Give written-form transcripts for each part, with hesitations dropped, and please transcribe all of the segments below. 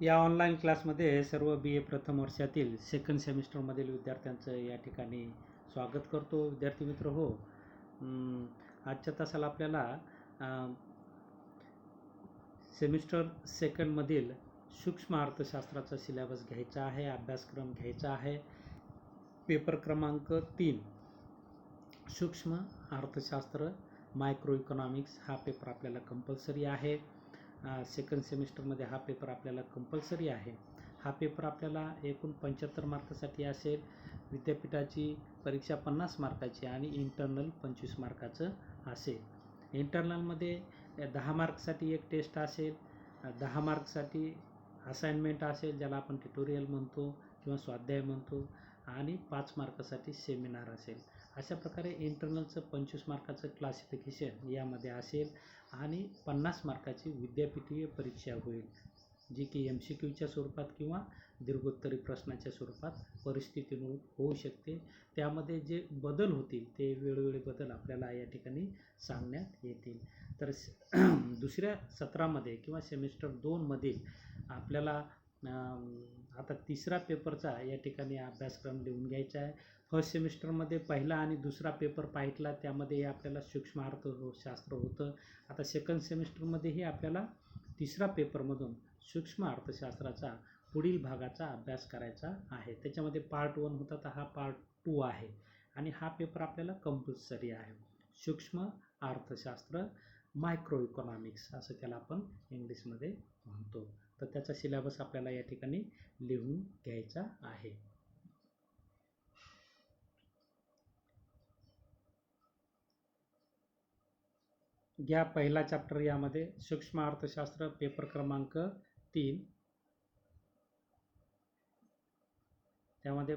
या ऑनलाईन क्लासमध्ये सर्व बी ए प्रथम वर्षातील सेकंड सेमिस्टरमधील विद्यार्थ्यांचं या ठिकाणी स्वागत करतो. विद्यार्थी मित्र हो, आजच्या तासाला आपल्याला सेमिस्टर सेकंडमधील सूक्ष्म अर्थशास्त्राचा सिलेबस घ्यायचा आहे, अभ्यासक्रम घ्यायचा आहे. पेपर क्रमांक 3 सूक्ष्म अर्थशास्त्र मायक्रो इकॉनॉमिक्स हा पेपर आपल्याला कंपल्सरी आहे. सेकंड सेमिस्टरमध्ये हा पेपर आपल्याला कंपल्सरी आहे. हा पेपर आपल्याला एकूण 75 मार्कासाठी असेल. विद्यापीठाची परीक्षा 50 मार्काची आणि इंटरनल 25 मार्काचं असेल. इंटरनलमध्ये 10 मार्कसाठी एक टेस्ट असेल, 10 मार्कसाठी असाइनमेंट असेल ज्याला आपण ट्युटोरियल म्हणतो किंवा स्वाध्याय म्हणतो, आणि 5 मार्कासाठी सेमिनार असेल. अशा प्रकारे इंटरनलचं 25 मार्काचं क्लासिफिकेशन यामध्ये असेल आणि 50 मार्काची विद्यापीठीय परीक्षा होईल, जी की MCQच्या स्वरूपात किंवा दीर्घोत्तरी प्रश्नाच्या स्वरूपात परिस्थितीनुरूप होऊ शकते. त्यामध्ये जे बदल होतील ते वेळोवेळी बदल आपल्याला या ठिकाणी सांगण्यात येतील. तर दुसऱ्या सत्रामध्ये किंवा सेमिस्टर 2मध्ये आपल्याला आता तिसरा पेपरचा या ठिकाणी अभ्यासक्रम लिहून घ्यायचा आहे. फर्स्ट सेमिस्टरमध्ये पहिला आणि दुसरा पेपर पाहितला, त्यामध्ये आपल्याला सूक्ष्म अर्थशास्त्र होतं. आता सेकंड सेमिस्टरमध्येही आपल्याला तिसरा पेपरमधून सूक्ष्म अर्थशास्त्राचा पुढील भागाचा अभ्यास करायचा आहे. त्याच्यामध्ये पार्ट 1 होता, तर हा पार्ट 2 आहे आणि हा पेपर आपल्याला कंपल्सरी आहे. सूक्ष्म अर्थशास्त्र मायक्रो इकॉनॉमिक्स असं त्याला आपण इंग्लिशमध्ये म्हणतो. तर त्याचा सिलेबस आपल्याला या ठिकाणी लिहून घ्यायचा आहे. घ्या पहिला चॅप्टर, यामध्ये सूक्ष्म अर्थशास्त्र, पेपर क्रमांक 3. त्यामध्ये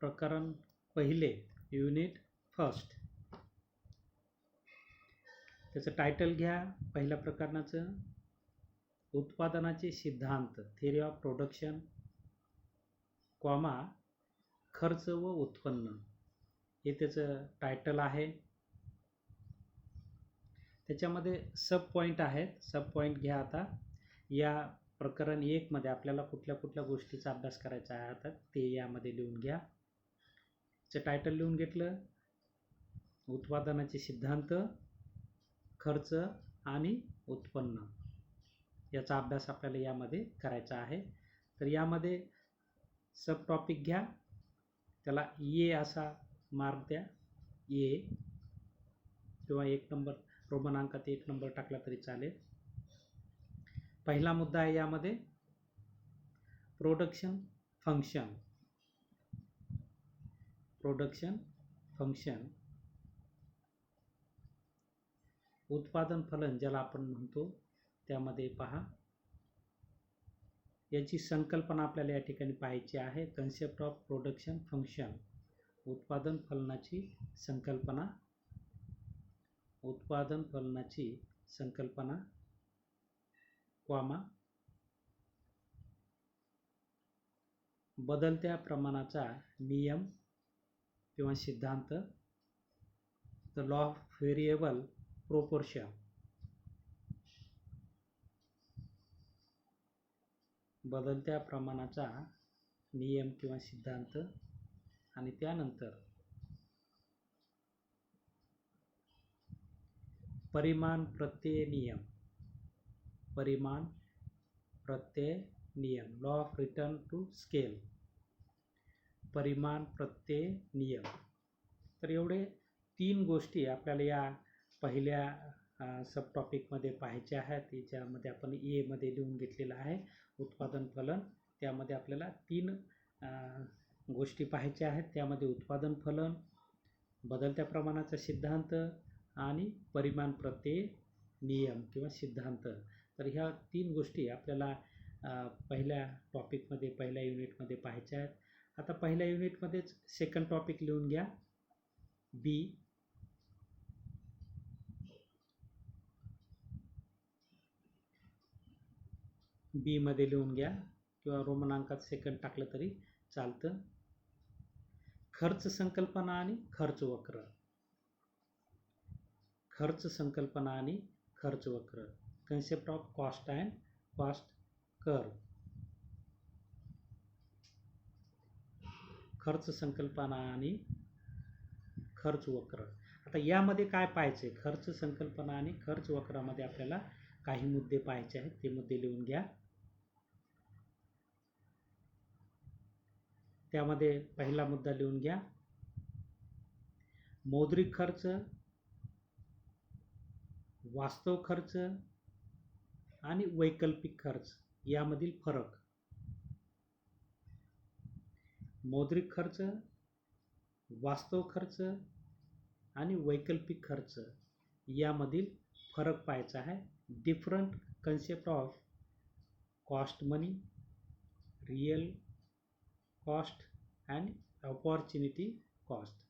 प्रकरण पहिले, युनिट फर्स्ट. त्याचं टायटल घ्या पहिल्या प्रकरणाचं, उत्पादनाचे सिद्धांत, थिअरी ऑफ प्रोडक्शन, खर्च व उत्पन्न, हे त्याचं टायटल आहे. त्याच्यामध्ये सब पॉईंट आहेत, सब पॉईंट घ्या. आता या प्रकरण 1 मध्ये आपल्याला कुठल्या कुठल्या गोष्टीचा अभ्यास करायचा आहे ते यामध्ये लिहून घ्या. त्याचं टायटल लिहून घेतलं, उत्पादनाचे सिद्धांत, खर्च आणि उत्पन्न, याचा अभ्यास आपल्याला यामध्ये करायचा आहे. तर यामध्ये सब टॉपिक घ्या, त्याला ए असा मार्क द्या, ए किंवा 1 नंबर, रोमन अंकात 1 नंबर टाकला तरी चालेल. पहिला मुद्दा आहे यामध्ये प्रोडक्शन फंक्शन. प्रोडक्शन फंक्शन, उत्पादन फलन ज्याला आपण म्हणतो, त्यामध्ये पहा याची संकल्पना आपल्याला या ठिकाणी पाहायची आहे. कन्सेप्ट ऑफ प्रोडक्शन फंक्शन, उत्पादन फलनाची संकल्पना, उत्पादन फलनाची संकल्पना, बदलत्या प्रमाणाचा नियम किंवा सिद्धांत, the law of variable proportion, बदलत्या प्रमाणाचा नियम किंवा सिद्धांत, आणि त्यानंतर परिमाण प्रत्यय नियम, परिमाण प्रत्यय नियम, law of return to scale, परिमाण प्रत्यय नियम. तर एवढे 3 गोष्टी आपल्याला या पहिल्या सब टॉपिकमध्ये पाहायच्या आहेत. याच्यामध्ये आपण ए मध्ये लिहून घेतलेलं आहे उत्पादन फलन. त्यामध्ये आपल्याला 3 गोष्टी पाहायच्या आहेत. त्यामध्ये उत्पादन फलन, बदलत्या प्रमाणाचा सिद्धांत आणि परिमाण प्रत्यय नियम किंवा सिद्धांत. तर ह्या 3 गोष्टी आपल्याला पहिल्या टॉपिकमध्ये, पहिल्या युनिटमध्ये पाहायच्या आहेत. आता पहिल्या युनिटमध्येच सेकंड टॉपिक लिहून घ्या, बी. बी मध्ये लिहून घ्या किंवा रोमन अंकात सेकंड टाकलं तरी चालतं. खर्च संकल्पना आणि खर्च वक्र, खर्च संकल्पना आणि खर्च वक्र, concept of cost and cost curve, खर्च संकल्पना आणि खर्च वक्र. आता यामध्ये काय पाहायचे, खर्च संकल्पना आणि खर्च वक्रामध्ये आपल्याला काही मुद्दे पाहायचे आहेत, ते मुद्दे लिहून घ्या. त्यामध्ये पहिला मुद्दा लिहून घ्या, मौद्रिक खर्च, वास्तव खर्च आणि वैकल्पिक खर्च यामधील फरक. मौद्रिक खर्च, वास्तव खर्च आणि वैकल्पिक खर्च यामधील फरक पाहायचा आहे. Different concept of cost money, real cost and opportunity cost.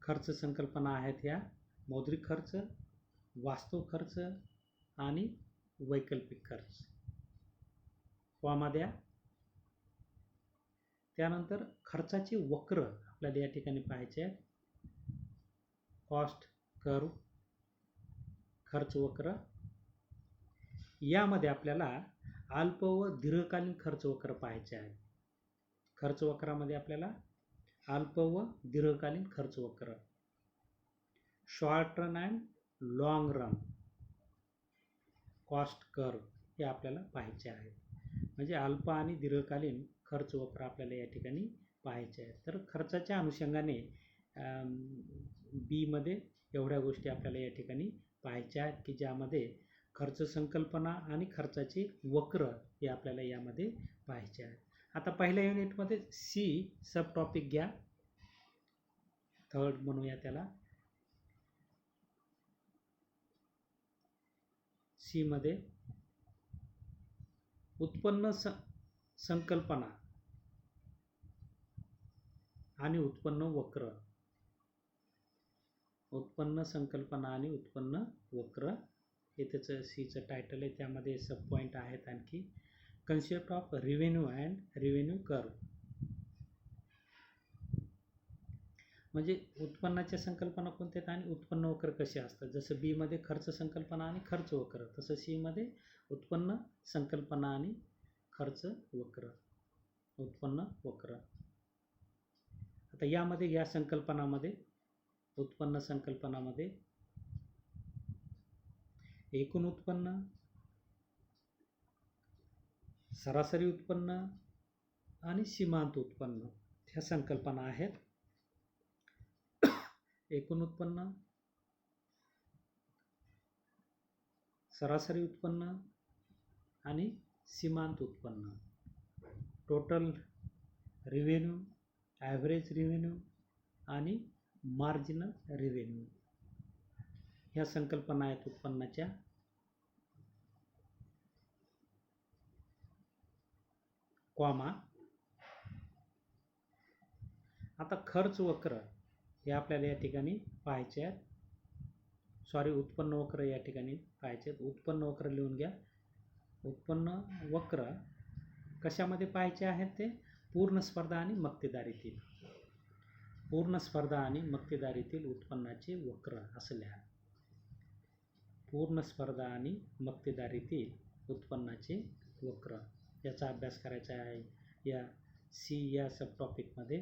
खर्च संकल्पना आहेत ह्या मौद्रिक खर्च, वास्तव खर्च आणि वैकल्पिक खर्च. कॉमा द्या. त्यानंतर खर्चाचे वक्र आपल्याला या ठिकाणी पाहायचे आहेत. कॉस्ट कर्व, खर्च वक्र. यामध्ये आपल्याला अल्प व दीर्घकालीन खर्च वक्र पाहायचे आहेत. खर्च वक्रामध्ये आपल्याला अल्प व दीर्घकालीन खर्च वक्र, short run and long run cost curve हे आपल्याला पाहायचे आहे. म्हणजे अल्प आणि दीर्घकालीन खर्च वक्र आपल्याला या ठिकाणी पाहायचे आहे. तर खर्चाच्या अनुषंगाने बी मध्ये एवढ्या गोष्टी आपल्याला या ठिकाणी पाहायच्या आहेत की ज्यामध्ये खर्च संकल्पना आणि खर्चाचे वक्र हे आपल्याला यामध्ये पाहायचे आहेत. आता पहिल्या युनिटमध्ये सी सब टॉपिक घ्या, थर्ड म्हणूया त्याला. सी मध्ये उत्पन्न संकल्पना आणि उत्पन्न वक्र. उत्पन्न संकल्पना आणि उत्पन्न वक्र हे त्याचं सीचं टायटल आहे. त्यामध्ये सब पॉईंट आहेत आणखी. Concept of revenue and revenue curve, म्हणजे उत्पन्नाच्या संकल्पना कोणत्या आहेत आणि उत्पन्न वक्र कसे असतात. जसं बी मध्ये खर्च संकल्पना आणि खर्च वक्र, तसं सी मध्ये उत्पन्न संकल्पना आणि खर्च वक्र, उत्पन्न वक्र. आता यामध्ये या संकल्पनामध्ये, उत्पन्न संकल्पनामध्ये एकूण उत्पन्न, सरासरी उत्पन्न आणि सीमांत उत्पन्न ह्या संकल्पना आहेत. एकूण उत्पन्न, सरासरी उत्पन्न आणि सीमांत उत्पन्न, टोटल रेव्हेन्यू, ॲव्हरेज रेव्हेन्यू आणि मार्जिनल रेव्हेन्यू ह्या संकल्पना आहेत उत्पन्नाच्या. कॉमा. आता खर्च वक्र हे आपल्याला या ठिकाणी पाहायचे आहेत. सॉरी, उत्पन्न वक्र या ठिकाणी पाहायचे आहेत. उत्पन्न वक्र लिहून घ्या. उत्पन्न वक्र कशामध्ये पाहायचे आहेत ते, पूर्ण स्पर्धा आणि मक्तेदारीतील, पूर्ण स्पर्धा आणि मक्तेदारीतील उत्पन्नाचे वक्र असं लिहा. पूर्ण स्पर्धा आणि मक्तेदारीतील उत्पन्नाचे वक्र याचा अभ्यास करायचा आहे या सी या सब टॉपिकमध्ये.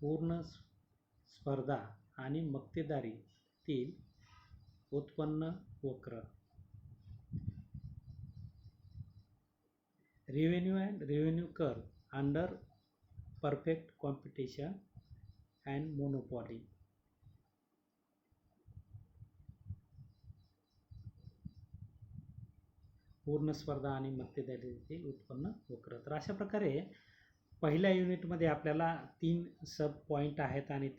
पूर्ण स्पर्धा आणि मक्तेदारीतील उत्पन्न वक्र, revenue and revenue curve under perfect competition and monopoly. पूर्ण स्पर्धा आणि मक्तेदारीतील उत्पन्न वक्र. तर अशा प्रकारे पहिल्या युनिटमध्ये आपल्याला 3 सब पॉईंट आहेत आणि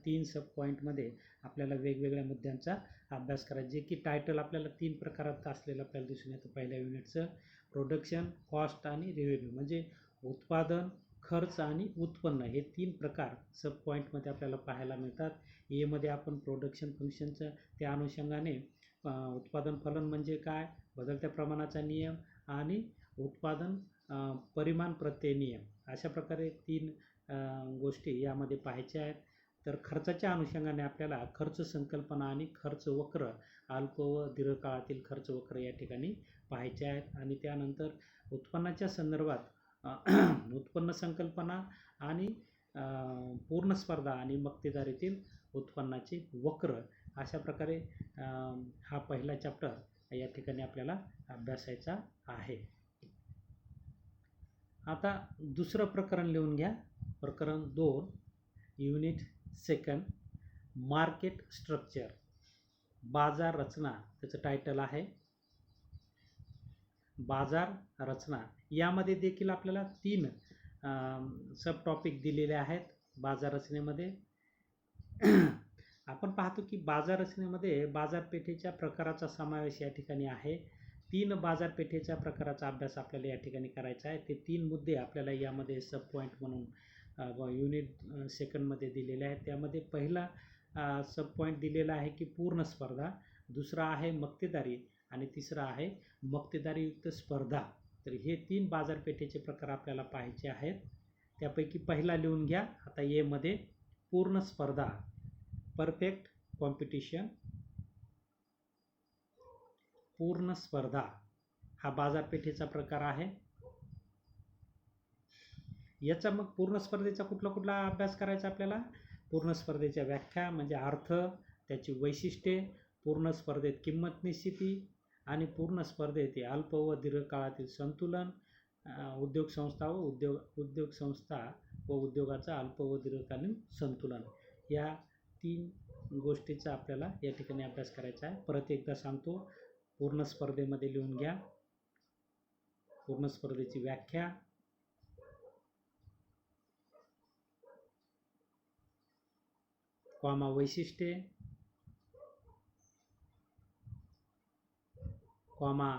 तीन सब पॉईंटमध्ये आपल्याला वेगवेगळ्या मुद्द्यांचा अभ्यास करायचा, जे की टायटल आपल्याला 3 प्रकारात असलेलं आपल्याला दिसून येतं. पहिल्या युनिटचं प्रोडक्शन, कॉस्ट आणि रेव्हेन्यू, म्हणजे उत्पादन, खर्च आणि उत्पन्न हे 3 प्रकार सब पॉईंटमध्ये आपल्याला पाहायला मिळतात. एमध्ये आपण प्रोडक्शन फंक्शनचं, त्या अनुषंगाने उत्पादन फलन म्हणजे काय, बदलत्या प्रमाणाचा नियम आणि उत्पादन परिमाण प्रत्यय नियम, अशा प्रकारे 3 गोष्टी यामध्ये पाहायच्या आहेत. तर खर्चाच्या अनुषंगाने आपल्याला खर्च संकल्पना आणि खर्च वक्र, अल्प व दीर्घकाळातील खर्च वक्र या ठिकाणी पाहायचे आहेत. आणि त्यानंतर उत्पन्नाच्या संदर्भात उत्पन्न संकल्पना आणि पूर्ण स्पर्धा आणि मक्तेदारीतील उत्पन्नाचे वक्र अशा प्रकारे हा पहिला चॅप्टर या ठिकाणी आपल्याला अभ्यासायचा आहे. आता दुसरं प्रकरण लिहून घ्या. प्रकरण 2 युनिट सेकंड मार्केट स्ट्रक्चर, बाजार रचना, त्याचं टायटल आहे बाजार रचना. यामध्ये देखील आपल्याला 3 सब टॉपिक दिलेले आहेत बाजार रचनेमध्ये. आपण पाहतो की बाजार रचनेमध्ये बाजारपेठेच्या प्रकाराचा समावेश या ठिकाणी आहे. 3 बाजारपेठेच्या प्रकाराचा अभ्यास आपल्याला या ठिकाणी करायचा आहे. ते 3 मुद्दे आपल्याला यामध्ये सब पॉईंट म्हणून युनिट सेकंडमध्ये दिलेले आहेत. त्यामध्ये पहिला सब पॉईंट दिलेला आहे की पूर्ण स्पर्धा, दुसरा आहे मक्तेदारी आणि तिसरा आहे मक्तेदारीयुक्त स्पर्धा. तर हे 3 बाजारपेठेचे प्रकार आपल्याला पाहायचे आहेत. त्यापैकी पहिला लिहून घ्या. आता ए मध्ये पूर्ण स्पर्धा, परफेक्ट कॉम्पिटिशन. पूर्ण स्पर्धा हा बाजारपेठेचा प्रकार आहे. याचा मग पूर्ण स्पर्धेचा कुठला अभ्यास करायचा आपल्याला? पूर्ण स्पर्धेच्या व्याख्या म्हणजे अर्थ, त्याची वैशिष्ट्ये, पूर्ण स्पर्धेत किंमत निश्चिती आणि पूर्ण स्पर्धेत अल्प व दीर्घकाळातील संतुलन, उद्योग संस्था व उद्योगाचा अल्प व दीर्घकालीन संतुलन, या 3 गोष्टीचा आपल्याला या ठिकाणी अभ्यास करायचा आहे. परत एकदा सांगतो, पूर्ण स्पर्धेमध्ये लिहून घ्या पूर्ण स्पर्धेची व्याख्या, कॉमा वैशिष्ट्ये, कॉमा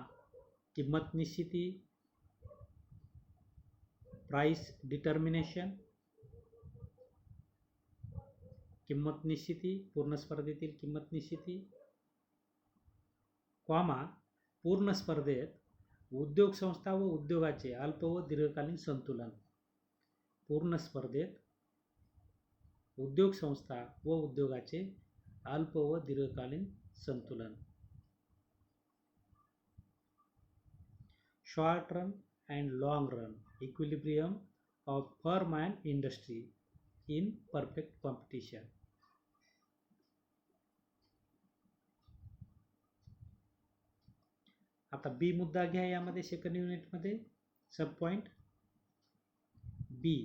किंमत निश्चिती, प्राइस डिटर्मिनेशन, किंमत निश्चिती, पूर्ण स्पर्धेतील किंमत निश्चिती, कॉमा पूर्ण स्पर्धेत उद्योग संस्था व उद्योगाचे अल्प व दीर्घकालीन संतुलन. पूर्ण स्पर्धेत उद्योग संस्था व उद्योगाचे अल्प व दीर्घकालीन संतुलन. Short run and long run equilibrium of firm and industry in perfect competition. आता बी मुद्दा घ्या यामध्ये सेकंड युनिटमध्ये. सब पॉईंट बी,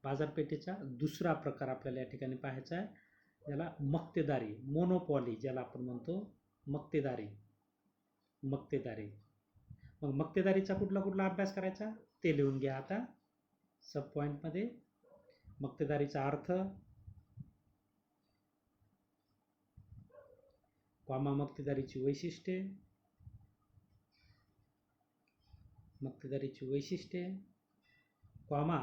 बाजारपेठेचा दुसरा प्रकार आपल्याला या ठिकाणी पाहायचा आहे, ज्याला मक्तेदारी, मोनोपॉली ज्याला आपण म्हणतो, मक्तेदारी. मग मक्तेदारीचा कुठला अभ्यास करायचा ते लिहून घ्या. आता सब पॉईंटमध्ये मक्तेदारीचा अर्थ, कॉमा मक्तेदारीची वैशिष्ट्ये, कॉमा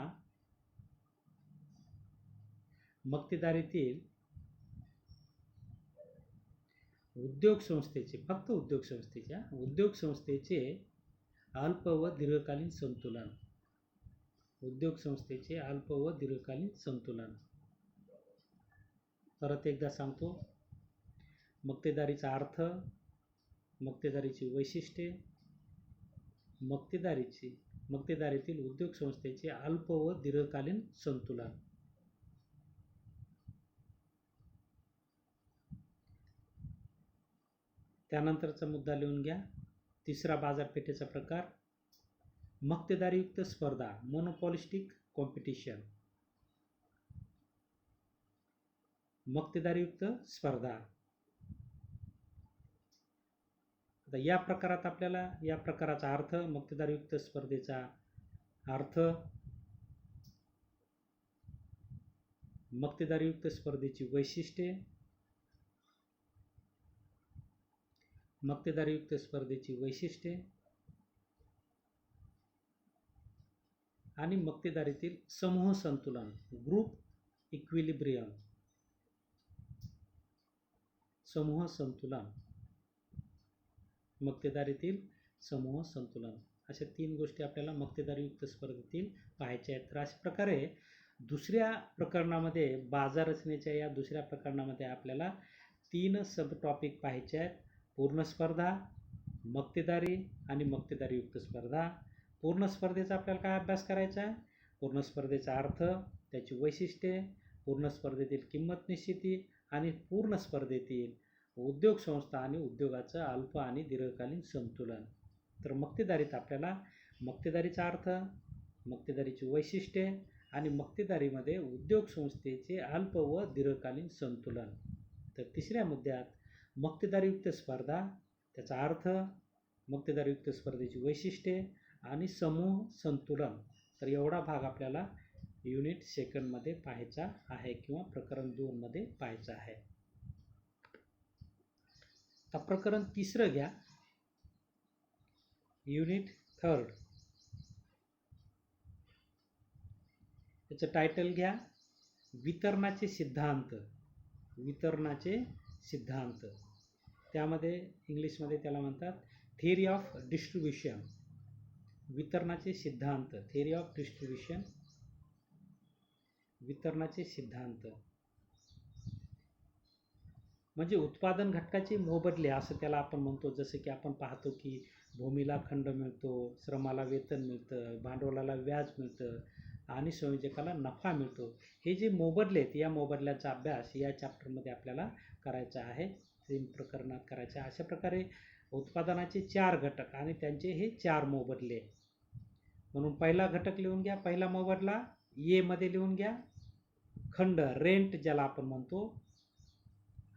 मक्तेदारीतील उद्योग संस्थेचे, फक्त उद्योग संस्थेचे अल्प व दीर्घकालीन संतुलन. उद्योग संस्थेचे अल्प व दीर्घकालीन संतुलन. परत एकदा सांगतो, मक्तेदारीचा अर्थ, मक्तेदारीची वैशिष्ट्ये, मक्तेदारीतील उद्योग संस्थेचे अल्प व दीर्घकालीन संतुलन. त्यानंतरचा मुद्दा लिहून घ्या. तिसरा बाजारपेठेचा प्रकार मक्तेदारीयुक्त स्पर्धा, मोनोपॉलिस्टिक कॉम्पिटिशन. मक्तेदारीयुक्त स्पर्धा. आता या प्रकारात आपल्याला या प्रकाराचा अर्थ, मक्तेदारीयुक्त स्पर्धेचा अर्थ, मक्तेदारीयुक्त स्पर्धेची वैशिष्ट्ये, मक्तेदारीयुक्त स्पर्धेची वैशिष्ट्ये आणि मक्तेदारीतील समूह संतुलन, ग्रुप इक्विलिब्रियम, समूह संतुलन, मक्तेदारीतील समूह संतुलन, अशा 3 गोष्टी आपल्याला मक्तेदारीयुक्त स्पर्धेतील पाहायच्या आहेत. तर अशा प्रकारे दुसऱ्या प्रकरणामध्ये बाजार रचनेच्या या दुसऱ्या प्रकरणामध्ये आपल्याला 3 सब टॉपिक पाहायचे आहेत. पूर्ण स्पर्धा, मक्तेदारी आणि मक्तेदारीयुक्त स्पर्धा. पूर्ण स्पर्धेचा आपल्याला काय अभ्यास करायचा आहे? पूर्ण स्पर्धेचा अर्थ, त्याची वैशिष्ट्ये, पूर्ण स्पर्धेतील किंमत निश्चिती आणि पूर्ण स्पर्धेतील उद्योग संस्था आणि उद्योगाचं अल्प आणि दीर्घकालीन संतुलन. तर मक्तेदारीत आपल्याला मक्तेदारीचा अर्थ, मक्तेदारीची वैशिष्ट्ये आणि मक्तेदारीमध्ये उद्योग संस्थेचे अल्प व दीर्घकालीन संतुलन. तर तिसऱ्या मुद्द्यात मक्तेदारीयुक्त स्पर्धा, त्याचा अर्थ, मक्तेदारीयुक्त स्पर्धेची वैशिष्ट्ये आणि समूह संतुलन. तर एवढा भाग आपल्याला युनिट सेकंडमध्ये पाहायचा आहे किंवा प्रकरण 2 मध्ये पाहायचा आहे. आता प्रकरण 3 घ्या, युनिट 3. याचं टायटल घ्या, वितरणाचे सिद्धांत. वितरणाचे सिद्धांत. त्यामध्ये इंग्लिशमध्ये त्याला म्हणतात थिअरी ऑफ डिस्ट्रीब्युशन. वितरणाचे सिद्धांत, थिअरी ऑफ डिस्ट्रीब्युशन, वितरणाचे सिद्धांत. म्हणजे उत्पादन घटकाचे मोबदले असं त्याला आपण म्हणतो. जसं की आपण पाहतो की भूमीला खंड मिळतो, श्रमाला वेतन मिळतं, भांडवलाला व्याज मिळतं आणि संयोजकाला नफा मिळतो. हे जे मोबदले आहेत, या मोबदल्याचा अभ्यास या चॅप्टरमध्ये आपल्याला करायचा आहे, 3 प्रकरणात करायचा आहे. अशा प्रकारे उत्पादनाचे 4 घटक आणि त्यांचे हे 4 मोबदले. म्हणून पहिला घटक लिहून घ्या, पहिला मोबदला ए मध्ये लिहून घ्या, खंड, रेंट ज्याला आपण म्हणतो,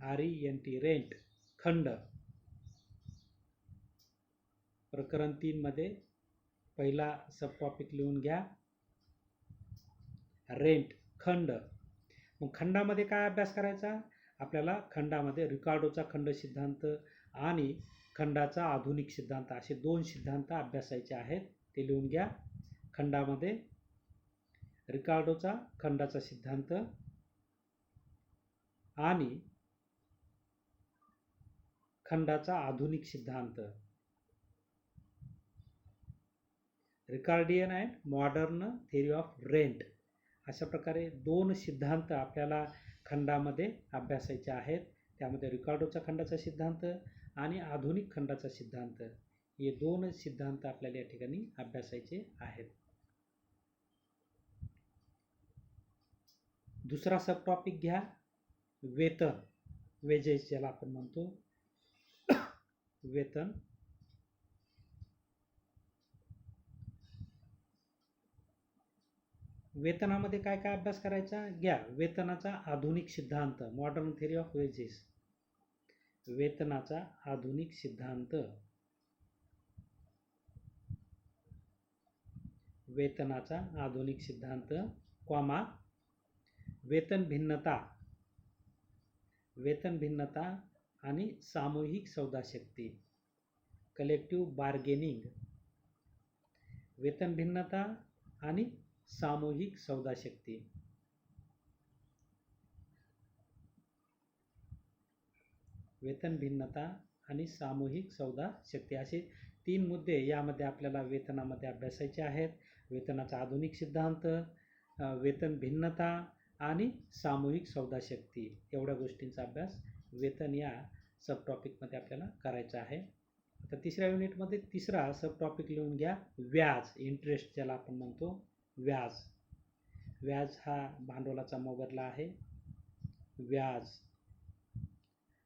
RENT, रेंट, खंड. प्रकरण 3 मध्ये पहिला सब टॉपिक लिहून घ्या, रेंट, खंड. मग खंडामध्ये काय अभ्यास करायचा आपल्याला? खंडामध्ये रिकार्डोचा खंड सिद्धांत आणि खंडाचा आधुनिक सिद्धांत असे 2 सिद्धांत अभ्यासायचे आहेत. ते लिहून घ्या. खंडामध्ये रिकार्डोचा खंडाचा सिद्धांत आणि खंडाचा आधुनिक सिद्धांत. Ricardian and modern theory of rent. अशा प्रकारे 2 सिद्धांत आपल्याला खंडामध्ये अभ्यासायचे आहेत. त्यामध्ये रिकार्डोचा खंडाचा सिद्धांत आणि आधुनिक खंडाचा सिद्धांत, हे 2 सिद्धांत आपल्याला या ठिकाणी अभ्यासायचे आहेत. दुसरा सब टॉपिक घ्या, वेतन, वेजेस ज्याला आपण म्हणतो, वेतन. वेतनामध्ये काय काय अभ्यास करायचा? घ्या, वेतनाचा आधुनिक सिद्धांत, मॉडर्न थिअरी ऑफ वेजेस. वेतनाचा आधुनिक सिद्धांत, वेतनाचा आधुनिक सिद्धांत, कॉमा, वेतन भिन्नता, वेतन भिन्नता आणि सामूहिक सौदाशक्ती, कलेक्टिव्ह बार्गेनिंग. वेतन भिन्नता आणि सामूहिक सौदाशक्ती. वेतन भिन्नता आणि सामूहिक सौदाशक्ती असे 3 मुद्दे यामध्ये आपल्याला वेतनामध्ये अभ्यासायचे आहेत. वेतनाचा आधुनिक सिद्धांत, वेतन भिन्नता आणि सामूहिक सौदाशक्ती, एवढ्या गोष्टींचा अभ्यास वेतन या सब टॉपिकमध्ये आपल्याला करायचा आहे. आता तिसऱ्या युनिटमध्ये तिसरा सब टॉपिक लिहून घ्या, व्याज, इंटरेस्ट ज्याला आपण म्हणतो, व्याज. व्याज हा भांडवलाचा मोबदला आहे, व्याज.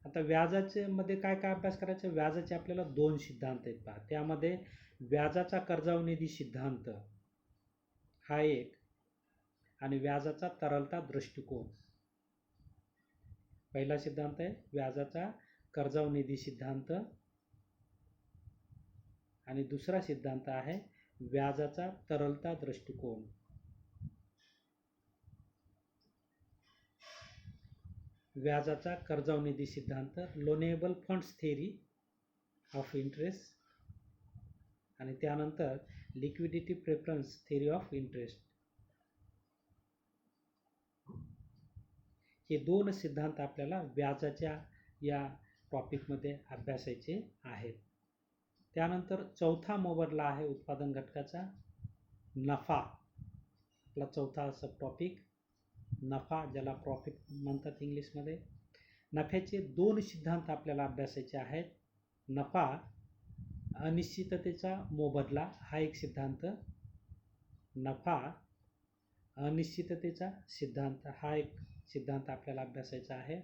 आता व्याजाचे मध्ये काय काय अभ्यास करायचा? व्याजाचे आपल्याला 2 सिद्धांत आहेत पहा. त्यामध्ये व्याजाचा कर्जाऊ निधी सिद्धांत हा एक आणि व्याजाचा तरलता दृष्टिकोन. पहिला सिद्धांत आहे व्याजाचा कर्जाऊ निधी सिद्धांत आणि दुसरा सिद्धांत आहे व्याजाचा तरलता दृष्टिकोन. व्याजाचा कर्जाऊ निधी सिद्धांत, loanable funds theory of interest आणि त्यानंतर liquidity preference theory of interest. हे 2 सिद्धांत आपल्याला व्याजाच्या या टॉपिकमध्ये अभ्यासायचे आहेत. त्यानंतर चौथा मोबदला आहे उत्पादन घटकाचा, नफा. आपला चौथा सब टॉपिक नफा, ज्याला प्रॉफिट म्हणतात इंग्लिशमध्ये. नफ्याचे 2 सिद्धांत आपल्याला अभ्यासायचे आहेत. नफा, अनिश्चिततेचा मोबदला हा एक सिद्धांत. नफा, अनिश्चिततेचा सिद्धांत हा एक सिद्धांत आपल्याला अभ्यासायचा आहे.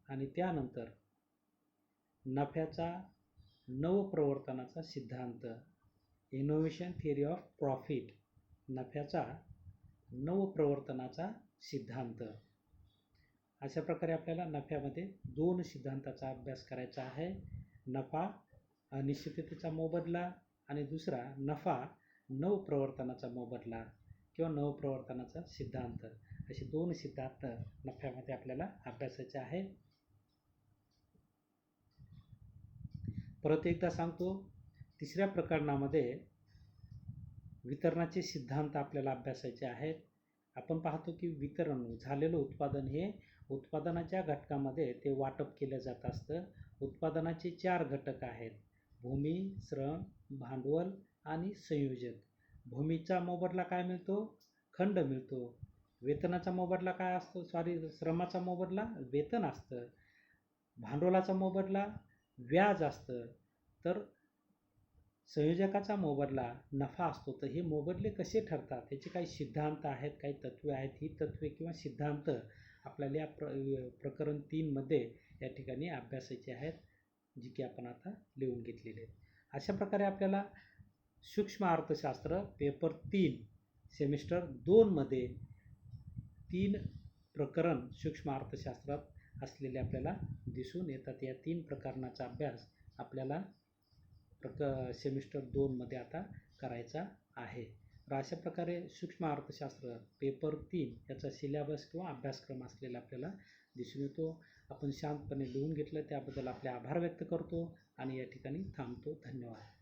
आणि त्यानंतर नफ्याचा नवप्रवर्तनाचा सिद्धांत, इनोव्हेशन थिअरी ऑफ प्रॉफिट, नफ्याचा नवप्रवर्तनाचा सिद्धांत. अशा प्रकारे आपल्याला नफ्यामध्ये 2 सिद्धांताचा अभ्यास करायचा आहे. नफा, अनिश्चिततेचा मोबदला, आणि दुसरा नफा, नवप्रवर्तनाचा मोबदला किंवा नवप्रवर्तनाचा सिद्धांत. असे 2 सिद्धांत नफ्यामध्ये आपल्याला अभ्यासायचे आहे. परत एकदा सांगतो, तिसऱ्या प्रकरणामध्ये वितरणाचे सिद्धांत आपल्याला अभ्यासायचे आहेत. आपण पाहतो की वितरण झालेलं उत्पादन हे उत्पादनाच्या घटकामध्ये ते वाटप केलं जात असतं. उत्पादनाचे 4 घटक आहेत: भूमी, श्रम, भांडवल आणि संयोजन. भूमीचा मोबदला काय मिळतो? खंड मिळतो. वेतनाचा मोबदला काय असतो? श्रमाचा मोबदला वेतन असतं. भांडवलाचा मोबदला व्याज असतं. तर संयोजकाचा मोबदला नफा असतो. तर हे मोबदले कसे ठरतात, याचे काही सिद्धांत आहेत, काही तत्त्वे आहेत. ही तत्त्वे किंवा सिद्धांत आपल्याला या प्रकरण 3मध्ये या ठिकाणी अभ्यासायचे आहेत, जी की आपण आता लिहून घेतलेले आहेत. अशा प्रकारे आपल्याला सूक्ष्म अर्थशास्त्र पेपर 3 सेमिस्टर 2मध्ये 3 प्रकरण सूक्ष्म अर्थशास्त्रात असलेले आपल्याला दिसून येतात. या 3 प्रकरणाचा अभ्यास आपल्याला सेमिस्टर 2मध्ये आता करायचा आहे. तर अशा प्रकारे सूक्ष्म अर्थशास्त्र पेपर 3 याचा सिलेबस किंवा अभ्यासक्रम असलेला आपल्याला दिसून येतो. आपण शांतपणे लिहून घेतलं त्याबद्दल आपले आभार व्यक्त करतो आणि या ठिकाणी थांबतो. धन्यवाद.